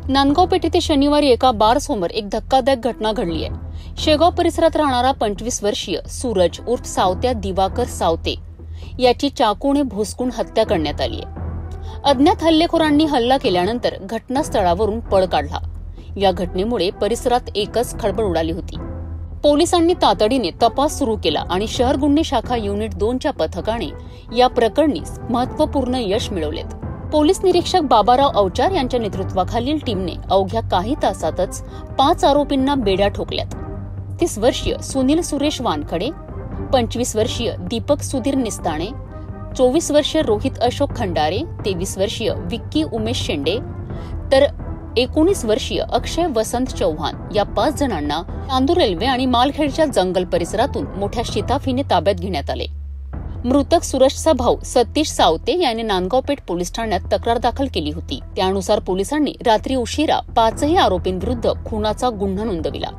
नांदगाव पेठ येथे शनिवारी एका बारसमोर एक धक्कादायक घटना घडली आहे। शेगाव परिसरात राहणारा 25 वर्षीय सूरज उर्फ सावत्या दिवाकर सावते याची चाकूने भोसकून हत्या करण्यात आली आहे। अज्ञात हल्लेखोरांनी हल्ला केल्यानंतर घटनास्थळावरून पळ काढला। या घटनेमुळे परिसरात एकच खळबळ उडाली होती। पोलिसांनी तातडीने तपास सुरू केला आणि शहर गुन्हे शाखा युनिट 2च्या पथकाने या प्रकरणी महत्त्वपूर्ण यश मिळवलेत। पोलीस निरीक्षक बाबाराव अवचार यांच्या नेतृत्वाखालील टीमने अवघ्या काही तासातच 5 आरोपींना बेड्या ठोकल्यात। 30 वर्षीय सुनील सुरेश वानखडे, 25 वर्षीय दीपक सुधीर निस्ताणे, 24 वर्षीय रोहित अशोक खंडारे, 23 वर्षीय विक्की उमेश शेंडे तर 19 वर्षीय अक्षय वसंत चौहान या 5 जणांना चांदूर रेल्वे आणि मालखेडच्या जंगल परिसरातून मोठ्या शिताफीने ताब्यात घेण्यात आले। मृतक सूरजचा भाऊ सतीश सावते याने नांदगाव पेठ पोलीस ठाण्यात तक्रार दाखल केली होती। त्यानुसार पोलिसांनी रात्री उशिरा 5ही आरोपींविरुद्ध खुनाचा गुन्हा नोंदविला।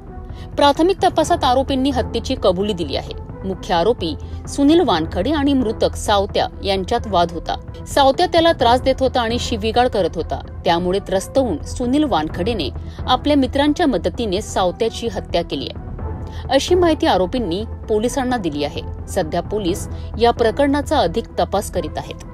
प्राथमिक तपासात आरोपींनी हत्येची कबुली दिली आहे। मुख्य आरोपी सुनील वानखडे आणि मृतक सावत्या यांच्यात वाद होता। सावत्या त्याला त्रास देत होता आणि शिवीगाळ करत होता। त्यामुळे त्रस्त होऊन सुनील वानखडेने आपल्या मित्रांच्या मदतीने सावत्याची हत्या केली आहे, अशी माहिती आरोपींनी पोलिसांना दिली आहे। सध्या पोलीस या प्रकरणाचा अधिक तपास करीत आहेत।